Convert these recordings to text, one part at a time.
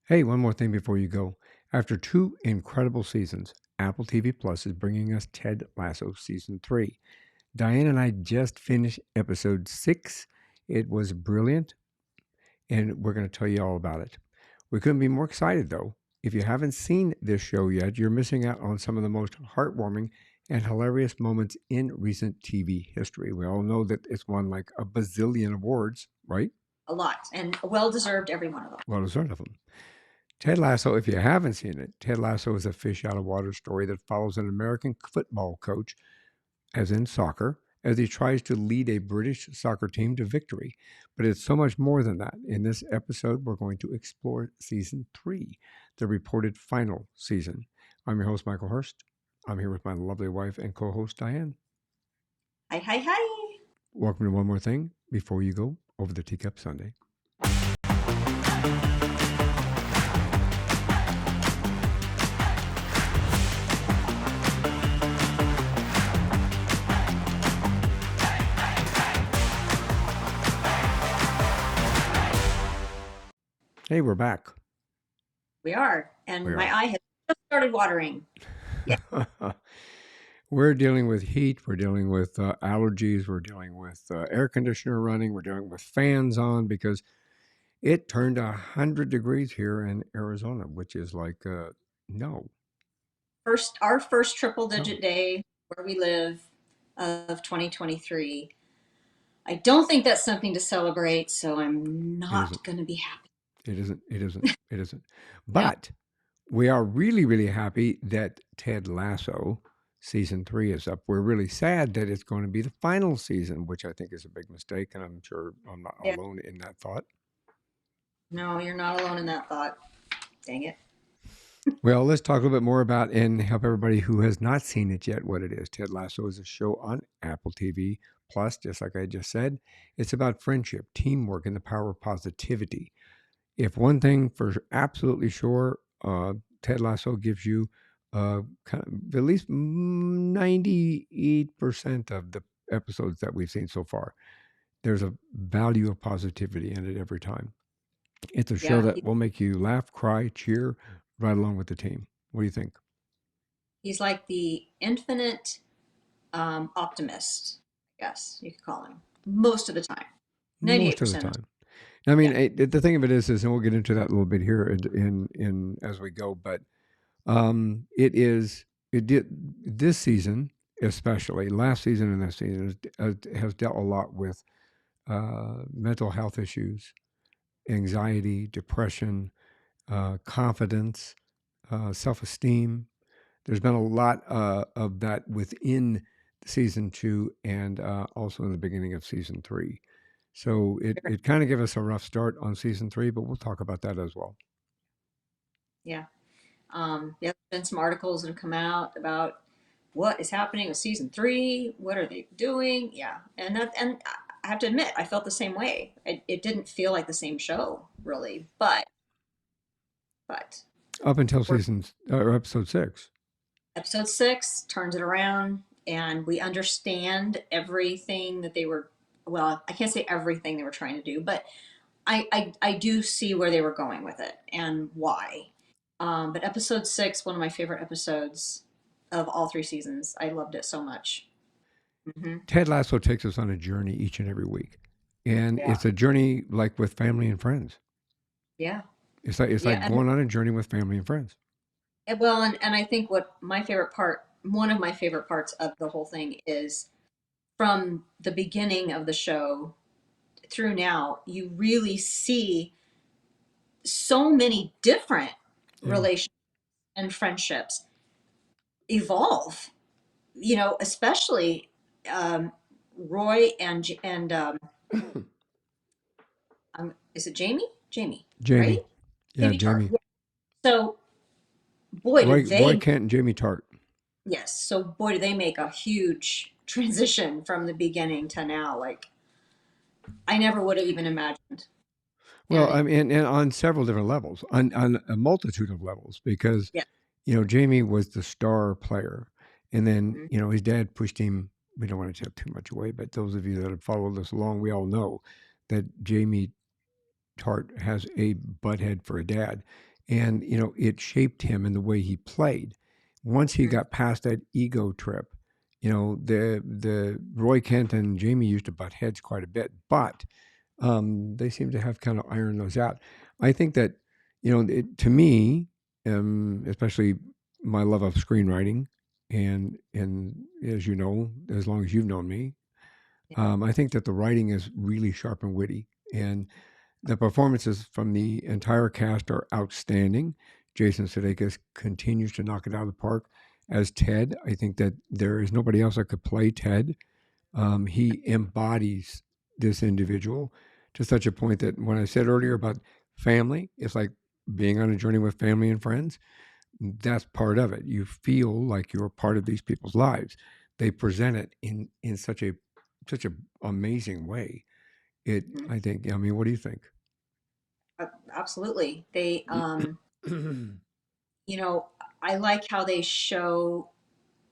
Hey, one more thing before you go. After two incredible seasons, Apple TV Plus is bringing us Ted Lasso Season 3. Diane and I just finished episode 6. It was brilliant, and we're going to tell you all about it. We couldn't be more excited, though. If you haven't seen this show yet, you're missing out on some of the most heartwarming and hilarious moments in recent TV history. We all know that it's won like a bazillion awards, right? A lot, and well deserved, every one of them. Well deserved of them. Ted Lasso, if you haven't seen it, Ted Lasso is a fish out of water story that follows an American football coach, as in soccer, as he tries to lead a British soccer team to victory. But it's so much more than that. In this episode, we're going to explore season 3, the reported final season. I'm your host, Michael Herst. I'm here with my lovely wife and co host, Diane. Hi, hi, hi. Welcome to One More Thing Before You Go over the Teacup Sunday. Hey, we're back. We are, and We my are. eye has just started watering. Yeah, We're dealing with heat. We're dealing with allergies. We're dealing with air conditioner running. We're dealing with fans on because it turned 100 degrees here in Arizona, which is like, no, our first triple no, digit day where we live of 2023. I don't think that's something to celebrate, so I'm it isn't. not going to be happy. It isn't. It isn't. It isn't. Yeah, But we are really, really happy that Ted Lasso season 3 is up. We're really sad that it's going to be the final season, which I think is a big mistake. And I'm sure I'm not yeah. alone in that thought. No, you're not alone in that thought. Dang it. Well, let's talk a little bit more about and help everybody who has not seen it yet what it is. Ted Lasso is a show on Apple TV Plus, just like I just said. It's about friendship, teamwork, and the power of positivity. If one thing for absolutely sure, Ted Lasso gives you kind of at least 98% of the episodes that we've seen so far. There's a value of positivity in it every time. It's a show Yeah, that will make you laugh, cry, cheer right along with the team. What do you think? he's like the infinite optimist, I guess you could call him, most of the time. Most of the 98% of the time. I mean, time. the thing of it is, and we'll get into that a little bit here in as we go. But it is it did this season, especially last season and this season, has dealt a lot with mental health issues, anxiety, depression, confidence, self-esteem. There's been a lot of that within season 2 and also in the beginning of season 3. So Yeah. it kind of gave us a rough start on season 3, but we'll talk about that as well. Yeah. Yeah, there's been some articles that have come out about what is happening with season three. What are they doing? Yeah, and I have to admit, I felt the same way. It didn't feel like the same show, really, but Up until we're season or episode 6. episode six turns it around, and we understand everything that they were. Well, I can't say everything they were trying to do, but I do see where they were going with it and why. But episode six, one of my favorite episodes of all three seasons. I loved it so much. Hmm. Ted Lasso takes us on a journey each and every week. And Yeah, it's a journey like with family and friends. yeah, It's like yeah. going on a journey with family and friends. Well, and I think what my favorite part, one of my favorite parts of the whole thing is from the beginning of the show through now, you really see so many different Yeah. relationships and friendships evolve. Especially Roy is it Jamie? Jamie, Jamie. right? Yeah, Jamie Tart. Jamie. Yeah. So boy, did Roy they Kent and Jamie Tart. yes. So boy, did they make a huge transition from the beginning to now. Like I never would have even imagined. Well, And I mean, and on several different levels, on a multitude of levels, because yeah, Jamie was the star player, and then mhm, his dad pushed him. We don't want to tell too much away, but those of you that have followed us along, we all know that Jamie Tart has a butthead for a dad, and it shaped him in the way he played. Once he Mhm. got past that ego trip, the Roy Kent and Jamie used to butt heads quite a bit, but they seem to have kind of ironed those out. I think that to me, especially my love of screenwriting, and as you know, as long as you've known me, I think that the writing is really sharp and witty, and the performances from the entire cast are outstanding. Jason Sudeikis continues to knock it out of the park as Ted. I think that there is nobody else that could play Ted. He embodies this individual to such a point that when I said earlier about family, it's like being on a journey with family and friends. That's part of it. You feel like you're a part of these people's lives. They present it in such a amazing way. It, Mhm. I think. I mean, what do you think? Absolutely. You know, I like how they show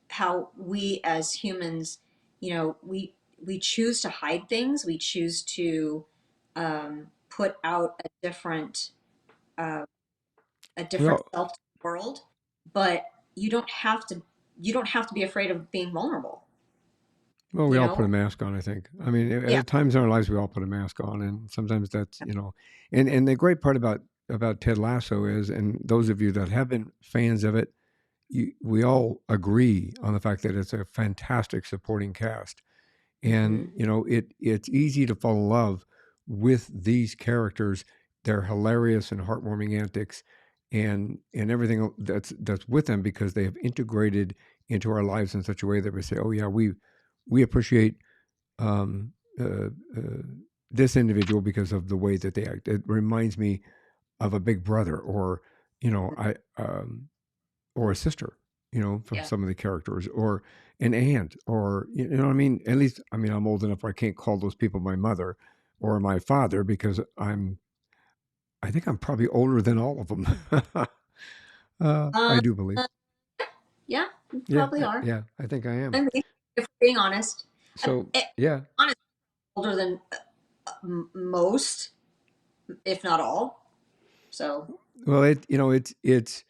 how we as humans, we choose to hide things. We choose to put out uh, a we different all self to the world, but you don't have to. You don't have to be afraid of being vulnerable. Well, we You all put a know? mask on, I think. I mean, Yeah. at times in our lives, we all put a mask on, and sometimes that's and the great part about Ted Lasso is, and those of you that have been fans of it, we all agree on the fact that it's a fantastic supporting cast, and Hmm. it's easy to fall in love with these characters. They're hilarious and heartwarming antics, and everything that's with them because they have integrated into our lives in such a way that we say, oh yeah, we appreciate um, uh, uh, this individual because of the way that they act. It reminds me of a big brother, or I or a sister, from Yeah. some of the characters, or an aunt, or you know what I mean. At least, I mean, I'm old enough where I can't call those people my mother or my father because I think I'm probably older than all of them. I Uh, do believe. yeah, you Yeah, probably are. yeah, I think I am. I mean, if we're being honest, So eh, yeah, honest, older than most, if not all. So, well, it's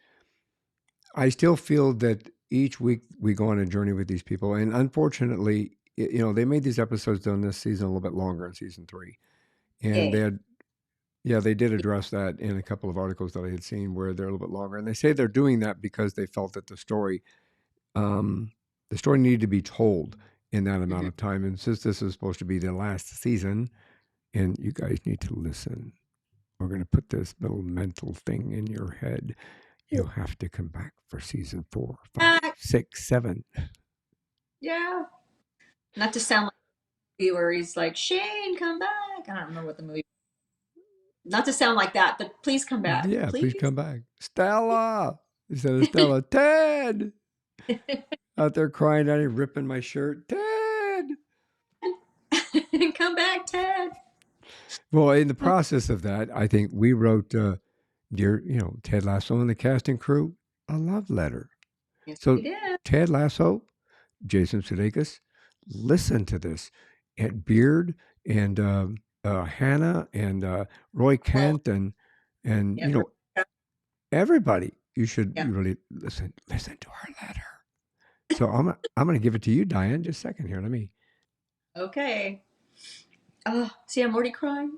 I still feel that each week we go on a journey with these people, and unfortunately, they made these episodes on this season a little bit longer in season three, and yay. yeah, they did address that in a couple of articles that I had seen where they're a little bit longer, and they say they're doing that because they felt that um, the story needed to be told in that amount Hmm. of time, and since this is supposed to be the last season, and you guys need to listen, we're going to put this little mental thing in your head. You have to come back for season 4, 5, Yeah, 6, 7. yeah. Not to sound like a movie where he's like, Shane, come back. I don't remember what the movie. Not to sound like that, but please come back, Yeah, please please. come back. Stella! Instead of Stella, Ted! Out there crying at him, ripping my shirt. Ted! Come back, Ted. Well, in the process of that, I think we wrote, dear, Ted Lasso and the cast and crew, a love letter. Yes, we So, did. Ted Lasso, Jason Sudeikis, listen to this. And Beard and Hannah and Roy Well, Kent and yeah, everybody. You should yeah. really listen to our letter. So I'm gonna give it to you, Diane. Just a second here. Let me. Okay. Oh, see, I'm already crying.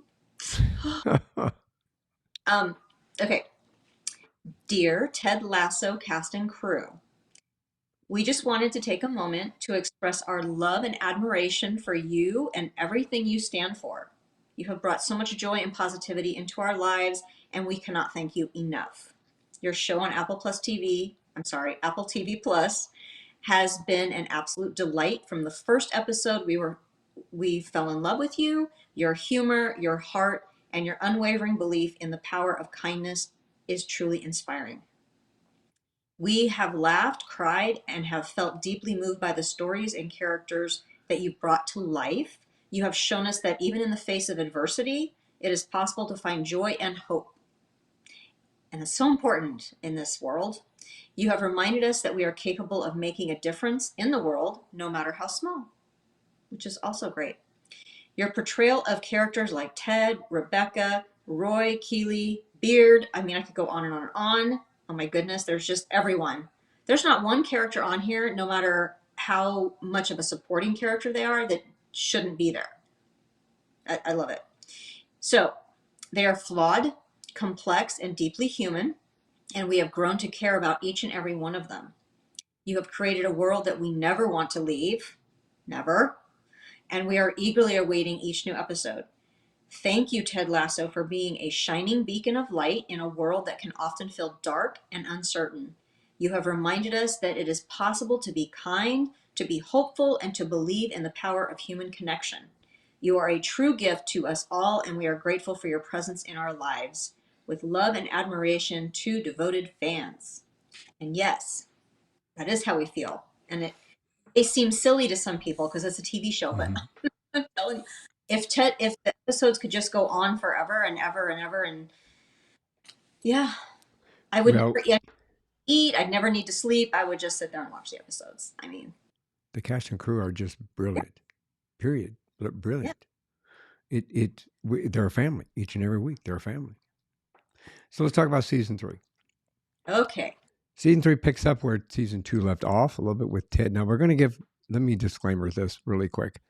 Um, okay. Dear Ted Lasso cast and crew, we just wanted to take a moment to express our love and admiration for you and everything you stand for. You have brought so much joy and positivity into our lives, and we cannot thank you enough. Your show on Apple TV Plus, has been an absolute delight from the first episode. We fell in love with you, your humor, your heart, and your unwavering belief in the power of kindness is truly inspiring. We have laughed, cried, and have felt deeply moved by the stories and characters that you brought to life. You have shown us that even in the face of adversity, it is possible to find joy and hope. And it's so important in this world. You have reminded us that we are capable of making a difference in the world, no matter how small, which is also great. Your portrayal of characters like Ted, Rebecca, Roy, Keeley, Beard. I mean, I could go on and on and on. Oh my goodness, there's just everyone. There's not one character on here, no matter how much of a supporting character they are, that shouldn't be there. I love it. So they are flawed, complex, and deeply human, and we have grown to care about each and every one of them. You have created a world that we never want to leave, never, and we are eagerly awaiting each new episode. Thank you, Ted Lasso, for being a shining beacon of light in a world that can often feel dark and uncertain. You have reminded us that it is possible to be kind, to be hopeful, and to believe in the power of human connection. You are a true gift to us all, and we are grateful for your presence in our lives. With love and admiration to devoted fans. And yes, that is how we feel. And it seems silly to some people because it's a TV show, but Hmm. I'm telling you, if the episodes could just go on forever and ever and ever, and yeah, I would Well, never eat. I'd never need to sleep. I would just sit there and watch the episodes. I mean, the cast and crew are just brilliant. Period. yeah. Brilliant. They're a family each and every week. They're a family. So let's talk about season three. Okay. Season three picks up where season two left off a little bit with Ted. Now we're going to give. Let me disclaimer this really quick.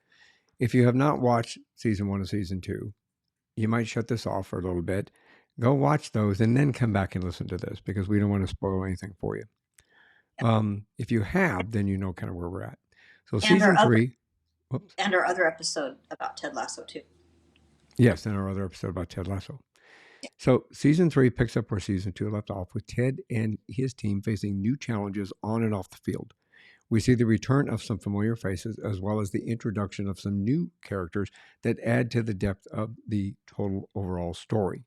If you have not watched season one and season two, you might shut this off for a little bit. Go watch those and then come back and listen to this because we don't want to spoil anything for you. If you have, then you know kind of where we're at. So And our season other three. Whoops. and our other episode about Ted Lasso too. Yes, and our other episode about Ted Lasso. So season three picks up where season two left off with Ted and his team facing new challenges on and off the field. We see the return of some familiar faces as well as the introduction of some new characters that add to the depth of the total overall story.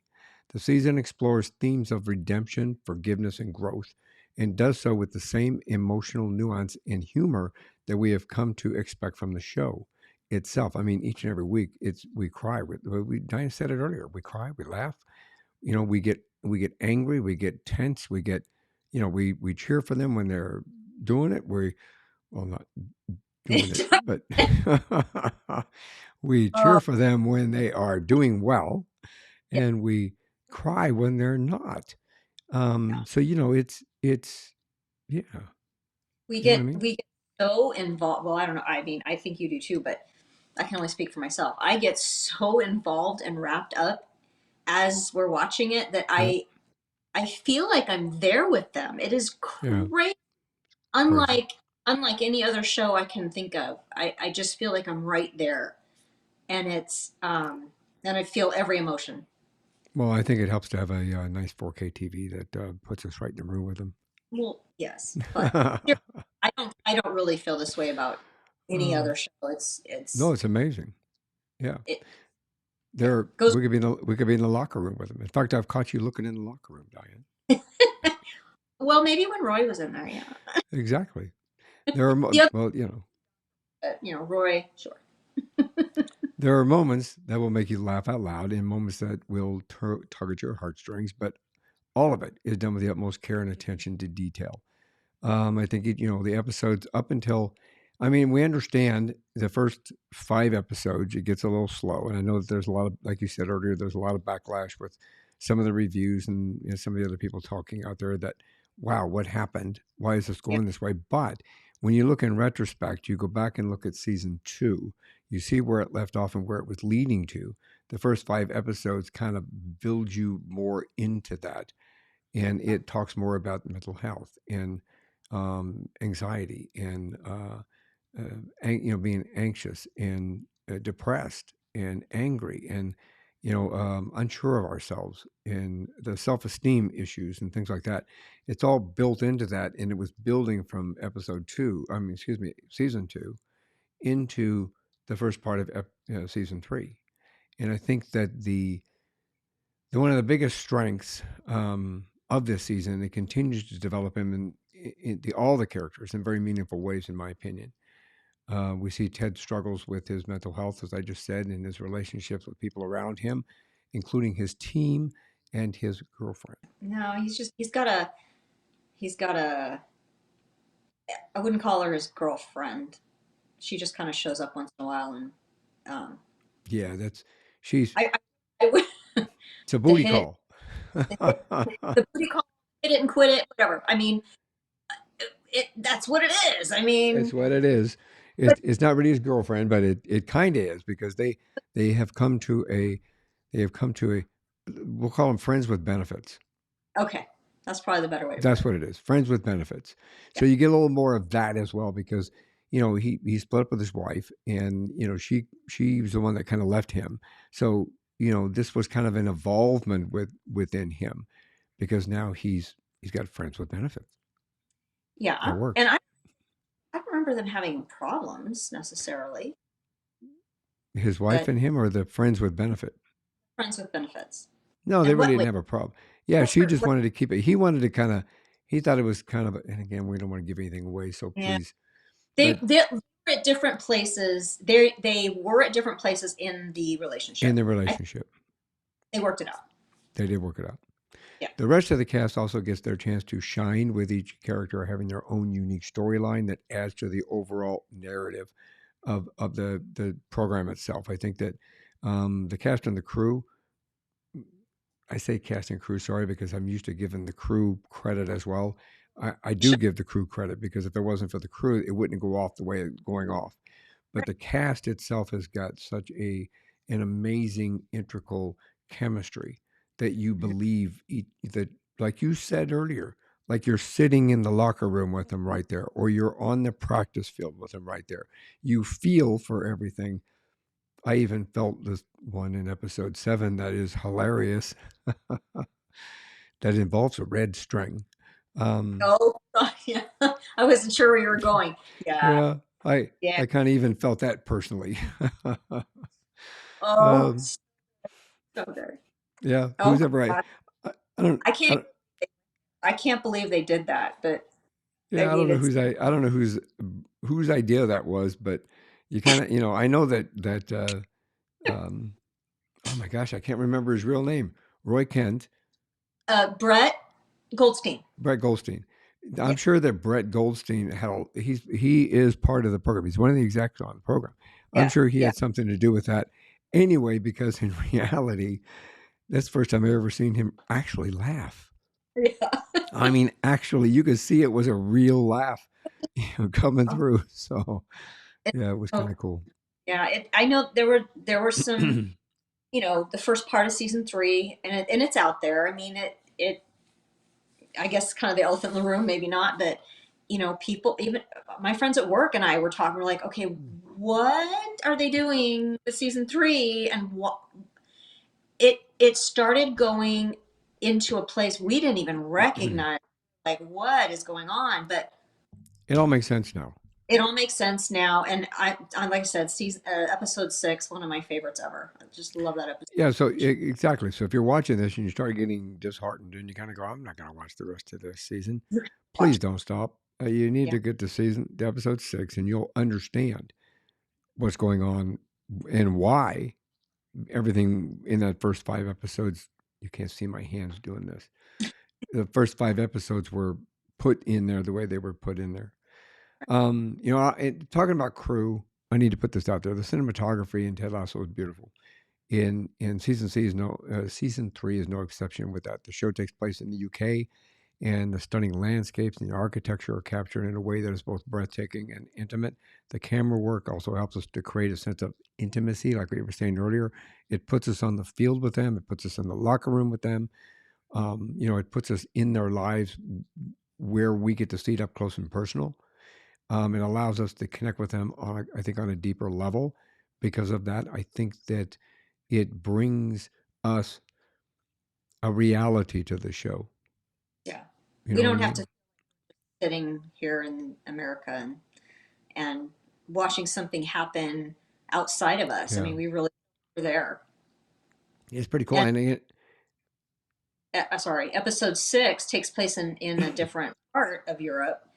The season explores themes of redemption, forgiveness, and growth, and does so with the same emotional nuance and humor that we have come to expect from the show itself. I mean, each and every week, we cry. Diane said it earlier. We cry, we laugh. We get angry, we get tense, we get, we cheer for them when they're doing it. Well, not doing it, but we cheer Oh, for them when they are doing well, yeah. and we cry when they're not. Yeah. So it's yeah, We you know what I get mean? we get so involved. Well, I don't know. I mean, I think you do too, but I can only speak for myself. I get so involved and wrapped up as we're watching it that Yep, I feel like I'm there with them. It is yeah, great. crazy. Unlike any other show I can think of. I just feel like I'm right there. And it's and I feel every emotion. Well, I think it helps to have a nice 4K TV that puts us right in the room with them. Well, yes, but I don't really feel this way about any uh, other show. no, it's amazing. Yeah, It yeah, There, goes we could be in the locker room with them. In fact, I've caught you looking in the locker room, Diane. well, maybe when Roy was in there, yeah. Exactly. There are The other well, Roy, sure. there are moments that will make you laugh out loud, and moments that will tug at your heartstrings. But all of it is done with the utmost care and attention to detail. I think the episodes up until, I mean, we understand the first five episodes it gets a little slow, and I know that there's a lot of, like you said earlier, there's a lot of backlash with some of the reviews and some of the other people talking out there that, wow, what happened? Why is this Yeah. going this way? But when you look in retrospect, you go back and look at season two, you see where it left off and where it was leading to. The first five episodes kind of build you more into that, and it talks more about mental health and anxiety and being anxious and depressed and angry and unsure of ourselves and the self-esteem issues and things like that. It's all built into that, and it was building from episode two. I mean, excuse me, season two into the first part of season three. And I think that the one of the biggest strengths of this season. It continues to develop him in all the characters in very meaningful ways, in my opinion. We see Ted struggles with his mental health, as I just said, and his relationships with people around him, including his team and his girlfriend. No, he's got a I wouldn't call her his girlfriend. She just kind of shows up once in a while, and um Yeah, she's I would it's a to booty hit call. The booty call, hit it and quit it, whatever. I mean, that's what it is. I It's mean, what it is. but It's not really his girlfriend, but it kind of is because they have come to a they have come to a we'll call them friends with benefits. okay, that's probably the better way to put That's it. what it is. Friends with benefits. Yeah, So you get a little more of that as well because he split up with his wife and she was the one that kind of left him. So this was kind of an involvement within him because now he's got friends with benefits. It yeah, and works. I don't remember them having problems necessarily, His wife but and him or the friends with benefit. friends with benefits. No, they And really what? didn't Wait, have a problem. Yeah, she just what wanted to keep it. He wanted to kind of. He thought it was kind of. And again, we don't want to give anything away, so yeah, please. they But they were at different places. They were at different places in the in relationship. the I think relationship, they worked it out. they did work it out. Yeah, The rest of the cast also gets their chance to shine with each character having their own unique storyline that adds to the overall narrative of the program itself. I think that the cast and the crew. I say cast and crew, sorry, because I'm used to giving the crew credit as well. I do sure. give the crew credit because if it wasn't for the crew, it wouldn't go off the way it's going off. But the cast itself has got such an amazing integral chemistry that you Mhm. believe that, like you said earlier, like you're sitting in the locker room with them right there, or you're on the practice field with them right there. You feel for everything. I even felt this one in episode 7 that is hilarious that involves a red string. Um, Oh, yeah. I wasn't sure where you were going. Yeah, yeah, I yeah. I kind of even felt that personally. Oh, um, so good. yeah, Oh who's my ever right? God. I, I don't. I I can't don't. I can't believe they did that, but I Yeah, I don't mean know it's I don't know whose idea that was, but you kind of I know that um, oh my gosh, I can't remember his real name. Roy Kent, Brett Goldstein. Brett Goldstein. I'm Yeah. sure that Brett Goldstein he is part of the program. He's one of the execs on the program. I'm Yeah. sure he Yeah. had something to do with that anyway, because in reality, that's the first time I've ever seen him actually laugh. Yeah. I mean, actually, you could see it was a real laugh, coming through. So yeah, it was Oh, kind of cool. yeah. I know there were some, the first part of season 3, and it's out there. I mean, it I guess kind of the elephant in the room, maybe not, but people, even my friends at work and I were talking. We're like, okay, what are they doing with season 3, and what it started going into a place we didn't even recognize. Like, what is going on? But It all makes sense now. it all makes sense now. And like I said, season episode 6, one of my favorites ever. I just love that episode. Yeah, so exactly. So if you're watching this and you start getting disheartened and you kind of go, "I'm not going to watch the rest of this season," Watch please don't stop. You it. need Yeah. to get to the episode 6, and you'll understand what's going on and why everything in that first 5 episodes. You can't see my hands doing this. The first 5 episodes were put in there the way they were put in there. Talking about crew, I need to put this out there. The cinematography in Ted Lasso is beautiful. In season 3 is no exception with that. The show takes place in the UK, and the stunning landscapes and the architecture are captured in a way that is both breathtaking and intimate. The camera work also helps us to create a sense of intimacy, like we were saying earlier. It puts us on the field with them. It puts us in the locker room with them. It puts us in their lives where we get to see it up close and personal. It allows us to connect with them I think, on a deeper level. Because of that, I think that it brings us a reality to the show. Yeah. You We know what I don't have to mean? sitting here in America and watching something happen outside of us. I Yeah, mean, we really were there. it's pretty cool. And And sorry, episode 6 takes place in a different part of Europe.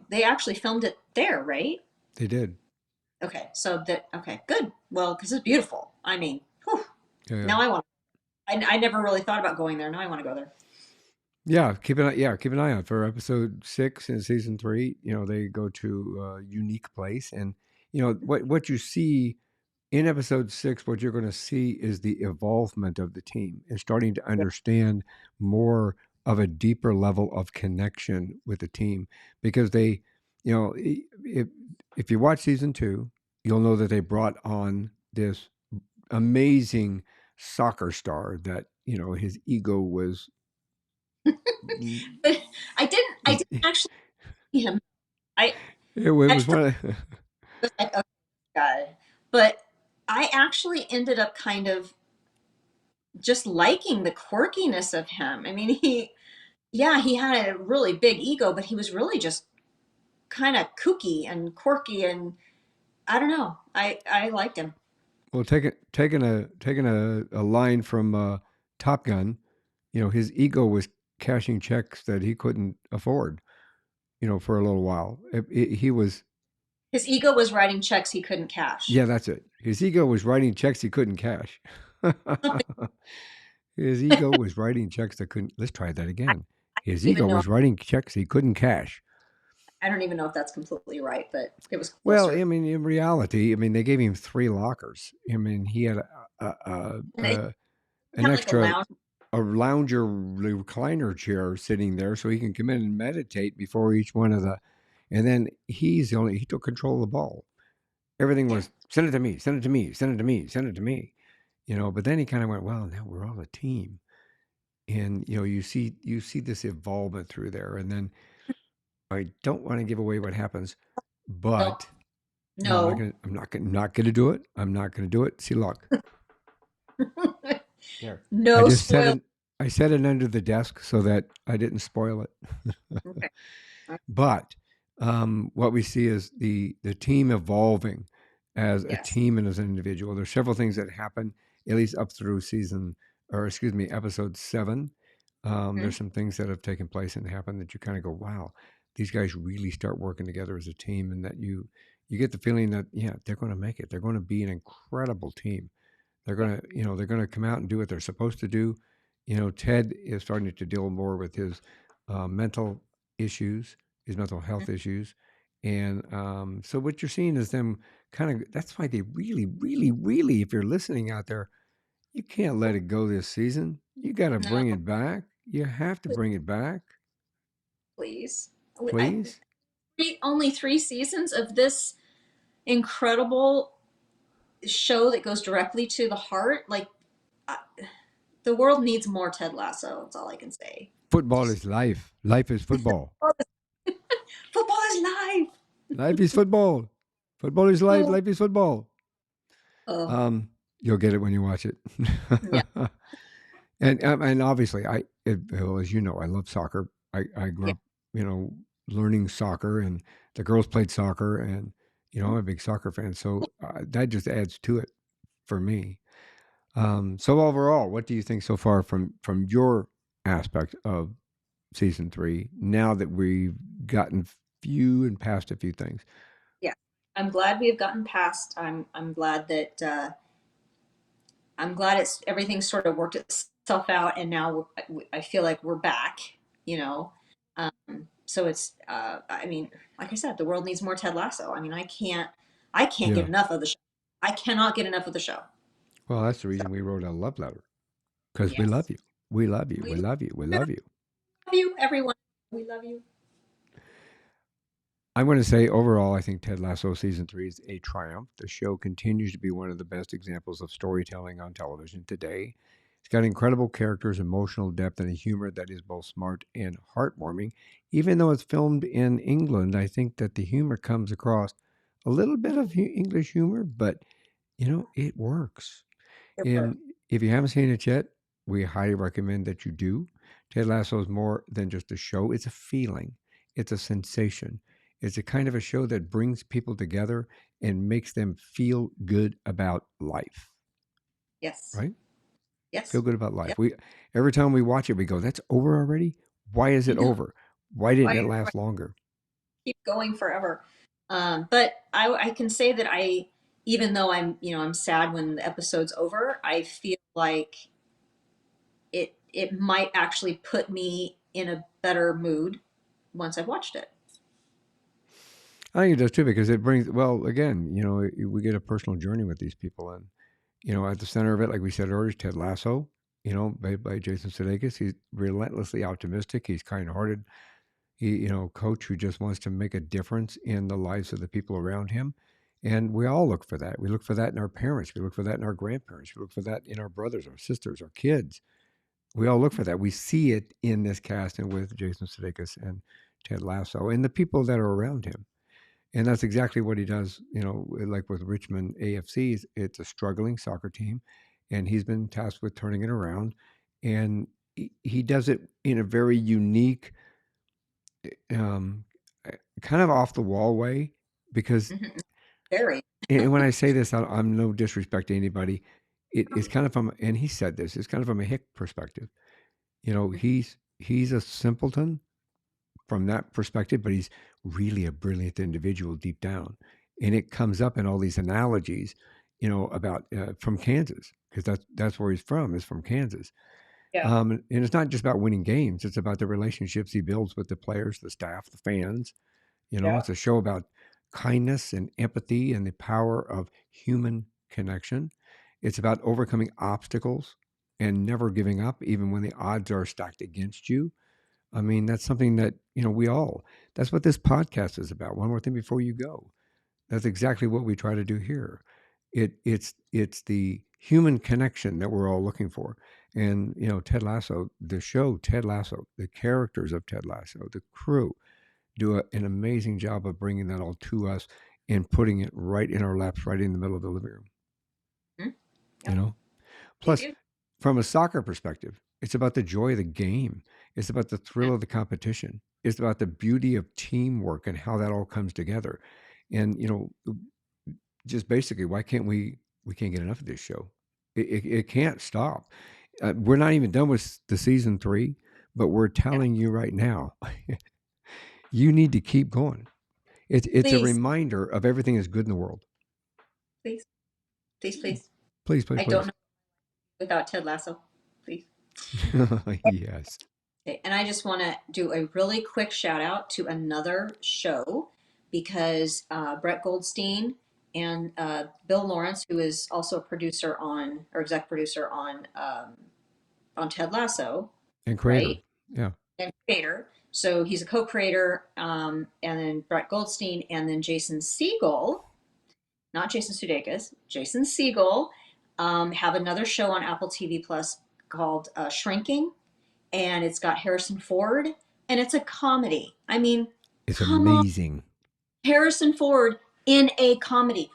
They actually filmed it there, right? they did. Okay, so that okay, good. Well, because it's beautiful. I mean, whew, Yeah, now I want. I never really thought about going there. Now I want to go there. yeah. Keep an eye out for episode 6 in season 3. They go to a unique place, and what you see in episode 6, what you're going to see is the evolvement of the team and starting to Yeah. understand more of a deeper level of connection with the team because they, if you watch season 2, you'll know that they brought on this amazing soccer star that, his ego was But I didn't actually see him. I it at was first one of was like, okay, got it. But I actually ended up kind of just liking the quirkiness of him. I mean, yeah, he had a really big ego, but he was really just kind of kooky and quirky, and I don't know. I liked him. well, taking a line from Top Gun, his ego was cashing checks that he couldn't afford, for a little while. He was, His ego was writing checks he couldn't cash. yeah, that's it. His ego was writing checks he couldn't cash. Something His ego was writing checks that couldn't. Let's try that I again. His don't even ego know. was writing checks he couldn't cash. I don't even know if that's completely right, but it was Well, closer. I mean, in reality, I mean, they gave him 3 lockers. I mean, he had a, a, And it a an had like a extra lounge. a lounger recliner chair sitting there so he can come in and meditate before each one of the and then he took control of the ball. Everything Yeah. was send it to me, send it to me, send it to me, send it to me. But then he kind of went, well, now we're all a team. And you see this evolvement through there. And then I don't want to give away what happens, No, but no, no. I'm not gonna do it. I'm not gonna do it. See luck. There. I No just said spoil. it I set it under the desk so that I didn't spoil it. Okay. But what we see is the team evolving as a Yes. team and as an individual. There's several things that happen, at least up through episode 7. Mhm. There's some things that have taken place and happened that you kind of go, wow, these guys really start working together as a team, and that you get the feeling that yeah, they're going to make it. They're going to be an incredible team. Yeah. They're going to come out and do what they're supposed to do. Ted is starting to deal more with his mental issues, his mental Mhm. health issues, and so what you're seeing is them kind of. That's why they really, really, really, if you're listening out there, you can't let it go this season. You got to No, bring it back. You have to bring it back, please. please. Only 3 seasons of this incredible show that goes directly to the heart. Like, uh, the world needs more Ted Lasso. That's all I can say. Football Just is life. Life is football. football is life. Life is football. Football is life. Oh, Life is football. oh, Um, you'll get it when you watch it. yeah, And obviously, well, as you know, I love soccer. I grew yeah. up, you know, learning soccer, and the girls played soccer, and I'm a big soccer fan. So that just adds to it for me. So overall, what do you think so far from your aspect of season 3? Now that we've gotten few and past a few things. Yeah. I'm glad we have gotten past. I'm glad that I'm glad it's everything sort of worked itself out, and now I feel like we're back. You know, so it's. I mean, like I said, the world needs more Ted Lasso. I mean, I can't get Yeah. enough of the show. I cannot get enough of the show. Well, that's the So reason we wrote a love letter because we love yes, you. We love you. we We love love you. We love you. you, everyone. We love you. I'm going to say overall, I think Ted Lasso season 3 is a triumph. The show continues to be one of the best examples of storytelling on television today. It's got incredible characters, emotional depth, and a humor that is both smart and heartwarming. Even though it's filmed in England, I think that the humor comes across a little bit of English humor, but it works. It worked. And if you haven't seen it yet, we highly recommend that you do. Ted Lasso is more than just a show, it's a feeling, it's a sensation. It's a kind of a show that brings people together and makes them feel good about life, Yes. right? Feel Yes. good about life. Yep. We every time we watch it, we go, "That's over already? Why is I it know. over? Why didn't it Why last longer?" keep going forever? But I can say that even though I'm sad when the episode's over, I feel like it might actually put me in a better mood once I've watched it. I think it does too because it brings. Well, again, we get a personal journey with these people, and at the center of it, like we said earlier, is Ted Lasso. By Jason Sudeikis. He's relentlessly optimistic. He's kind-hearted. He, coach who just wants to make a difference in the lives of the people around him. And we all look for that. We look for that in our parents. We look for that in our grandparents. We look for that in our brothers, our sisters, our kids. We all look for that. We see it in this cast and with Jason Sudeikis and Ted Lasso and the people that are around him. And that's exactly what he does. Like with Richmond AFC, it's a struggling soccer team, and he's been tasked with turning it around. And he does it in a very unique, um, kind of off the wall way. Because, Mhm. Very. and when I say this, I'm no disrespect to anybody. It's kind of and he said this, it's kind of from a hick perspective. He's a simpleton from that perspective, but he's really a brilliant individual deep down. And it comes up in all these analogies, about from Kansas, because that's where he's from, is from Kansas. Yeah. And it's not just about winning games; it's about the relationships he builds with the players, the staff, the fans. Yeah. It's a show about kindness and empathy and the power of human connection. It's about overcoming obstacles and never giving up, even when the odds are stacked against you. I mean, that's something that, that's what this podcast is about. One more thing before you go. That's exactly what we try to do here. It's the human connection that we're all looking for. And, Ted Lasso, the show Ted Lasso, the characters of Ted Lasso, the crew do an amazing job of bringing that all to us and putting it right in our laps, right in the middle of the living room, Mhm. you Yep. know? They Plus, do. from a soccer perspective, it's about the joy of the game. It's about the thrill of the competition. It's about the beauty of teamwork and how that all comes together. And just basically, why can't we can't get enough of this show? It can't stop. We're not even done with the season 3, but we're Yeah. telling you right now, you need to keep going. It's a Please, reminder of everything that's good in the world. please, please, please. Please, please, I don't please. know without Ted Lasso. Please. Yes. Okay, and I just want to do a really quick shout out to another show because Brett Goldstein and Bill Lawrence, who is also a producer on or exec producer on Ted Lasso, And creator. right? Yeah. And creator. So he's a co-creator, and then Brett Goldstein, and then Jason Segel, not Jason Sudeikis, Jason Segel, have another show on Apple TV Plus called Shrinking, and it's got Harrison Ford, and it's a comedy. I mean, It's come on, amazing. Harrison Ford in a comedy.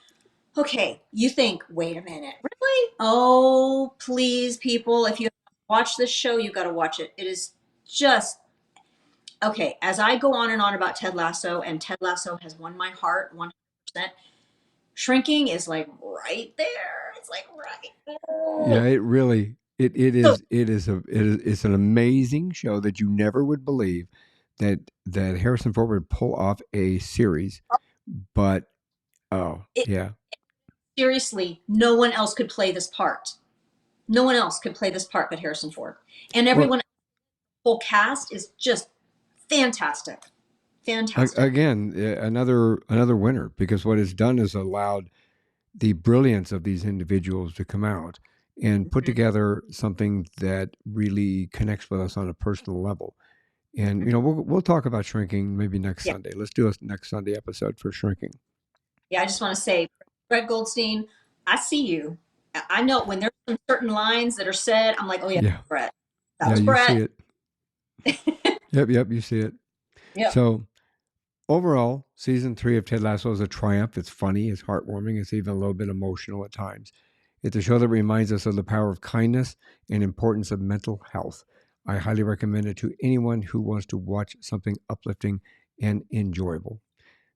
Okay, you think, wait a minute, really? Oh, please, people, if you watch this show, you got to watch it. It is just okay. As I go on and on about Ted Lasso, and Ted Lasso has won my heart 100%. Shrinking is like right there. It's like right Yeah, there. it really it So is it's an amazing show that you never would believe that Harrison Ford would pull off a series, but oh it, yeah. seriously, no one else could play this part. No one else could play this part but Harrison Ford. And Well, everyone, whole cast is just fantastic. Fantastic. again, another winner because what it's done is allowed the brilliance of these individuals to come out and put Mhm, together something that really connects with us on a personal level. And mhm. we'll talk about Shrinking maybe next Yeah. Sunday. Let's do a next Sunday episode for Shrinking. Yeah. I just want to say, Brett Goldstein, I see you. I know when there's some certain lines that are said, I'm like, oh, yeah, Yeah, Brett. That yeah, was you see Brett. it. Yep, you see it. Yep. So overall, season 3 of Ted Lasso is a triumph. It's funny, it's heartwarming, it's even a little bit emotional at times. It's a show that reminds us of the power of kindness and importance of mental health. I highly recommend it to anyone who wants to watch something uplifting and enjoyable.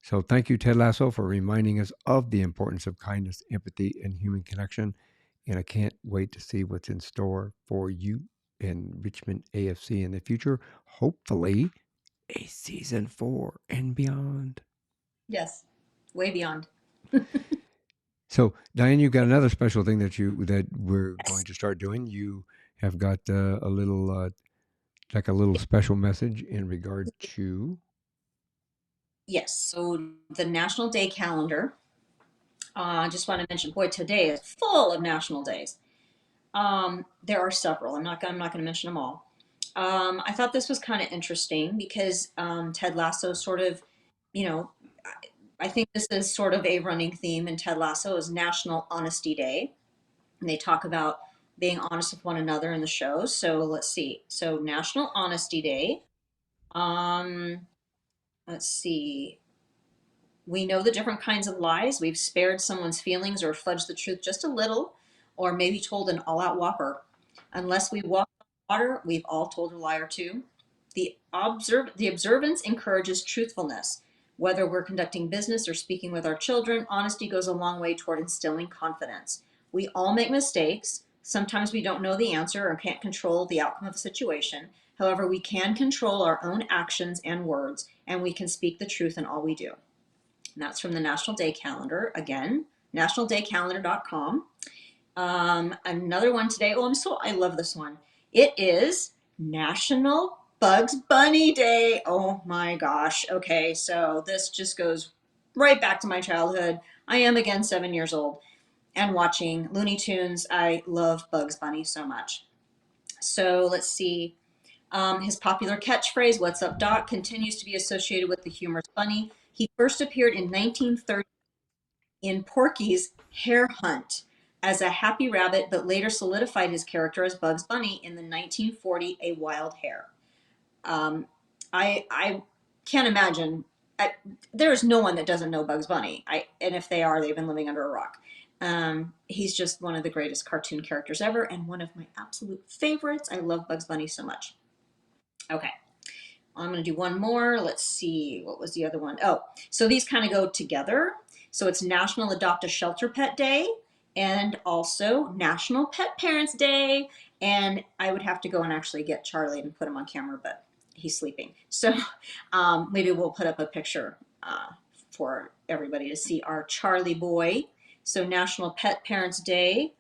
So thank you, Ted Lasso, for reminding us of the importance of kindness, empathy, and human connection. And I can't wait to see what's in store for you in Richmond AFC in the future. Hopefully, a season 4 and beyond. Yes. Way beyond. So, Diane, you've got another special thing that we're going Yes. to start doing. You have got a little like a little special message in regard to. Yes. So the National Day calendar. I just want to mention, boy, today is full of national days. There are several. I'm not going to mention them all. I thought this was kind of interesting because Ted Lasso sort of, you know, I think this is sort of a running theme in Ted Lasso is National Honesty Day, and they talk about being honest with one another in the show. So let's see. So National Honesty Day. Um, let's see. We know the different kinds of lies. We've spared someone's feelings or fudged the truth just a little, or maybe told an all out whopper. Unless we walk on water, we've all told a lie or two. The observance encourages truthfulness. Whether we're conducting business or speaking with our children, honesty goes a long way toward instilling confidence. We all make mistakes. Sometimes we don't know the answer or can't control the outcome of a situation. However, we can control our own actions and words, and we can speak the truth in all we do. And that's from the National Day Calendar. Again, nationaldaycalendar.com. Another one today. Oh, I love this one. It is National Bugs Bunny Day. Oh my gosh. Okay, so this just goes right back to my childhood. I am again 7 years old and watching Looney Tunes. I love Bugs Bunny so much. So let's see. His popular catchphrase, "What's up, Doc?" continues to be associated with the humorous bunny. He first appeared in 1930 in Porky's Hare Hunt as a happy rabbit, but later solidified his character as Bugs Bunny in the 1940 A Wild Hare. I can't imagine. There is no one that doesn't know Bugs Bunny. And if they are, they've been living under a rock. He's just one of the greatest cartoon characters ever and one of my absolute favorites. I love Bugs Bunny so much. Okay. I'm going to do one more. Let's see. What was the other one? Oh, so these kind of go together. So it's National Adopt a Shelter Pet Day and also National Pet Parents Day. And I would have to go and actually get Charlie and put him on camera, but he's sleeping. So maybe we'll put up a picture for everybody to see our Charlie boy. So National Pet Parents Day.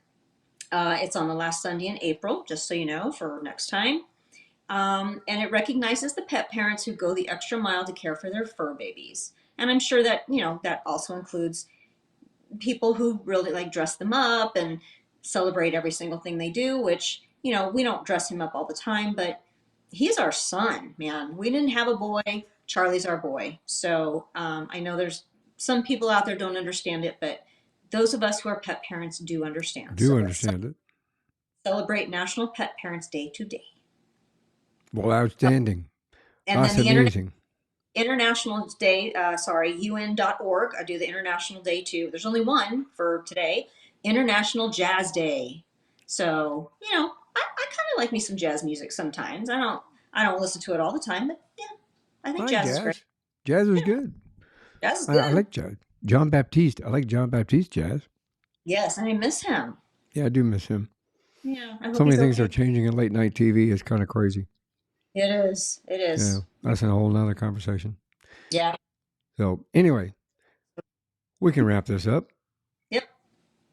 It's on the last Sunday in April, just so you know, for next time. And it recognizes the pet parents who go the extra mile to care for their fur babies. And I'm sure that, that also includes people who really like dress them up and celebrate every single thing they do, which, we don't dress him up all the time, but he's our son, man. We didn't have a boy. Charlie's our boy. So I know there's some people out there don't understand it, but those of us who are pet parents do understand. It. Celebrate National Pet Parents Day today. Well, outstanding. And That's then the amazing. International Day, UN.org. I do the International Day too. There's only one for today, International Jazz Day. So, I kind of like me some jazz music sometimes. I don't listen to it all the time, but yeah, I think jazz is great. Jazz is good. Jazz is good. I like jazz. John Baptiste. I like John Baptiste jazz. Yes, and I miss him. Yeah, I do miss him. Yeah. So many things are changing in late night TV. It's kind of crazy. It is. Yeah, that's a whole nother conversation. Yeah. So anyway, we can wrap this up. Yep.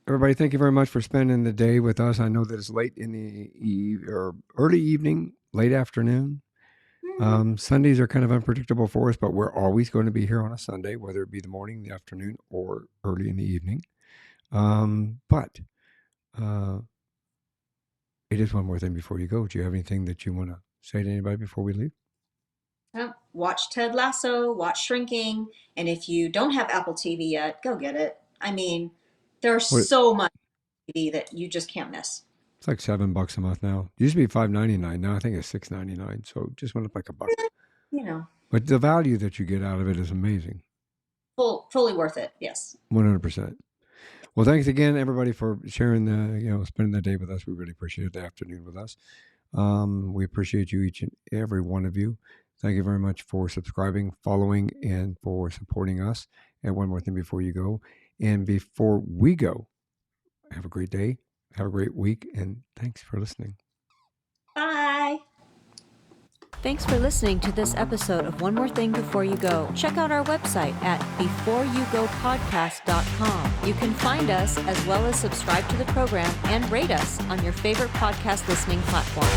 Everybody, thank you very much for spending the day with us. I know that it's late in the or early evening, late afternoon. Mm-hmm. Sundays are kind of unpredictable for us, but we're always going to be here on a Sunday, whether it be the morning, the afternoon, or early in the evening. But it is one more thing before you go. Do you have anything that you want to say to anybody before we leave? Watch Ted Lasso, watch Shrinking, and if you don't have Apple TV yet, go get it. I mean, there's so much TV that you just can't miss. It's like $7 a month now. It used to be $5.99. Now I think it's $6.99. So it just went up like $1. But the value that you get out of it is amazing. Fully worth it. Yes. 100%. Well, thanks again, everybody, for sharing spending the day with us. We really appreciate the afternoon with us. We appreciate you, each and every one of you. Thank you very much for subscribing, following, and for supporting us. And one more thing before you go. And before we go, have a great day. Have a great week. And thanks for listening. Bye. Thanks for listening to this episode of One More Thing Before You Go. Check out our website at beforeyougopodcast.com. You can find us as well as subscribe to the program and rate us on your favorite podcast listening platform.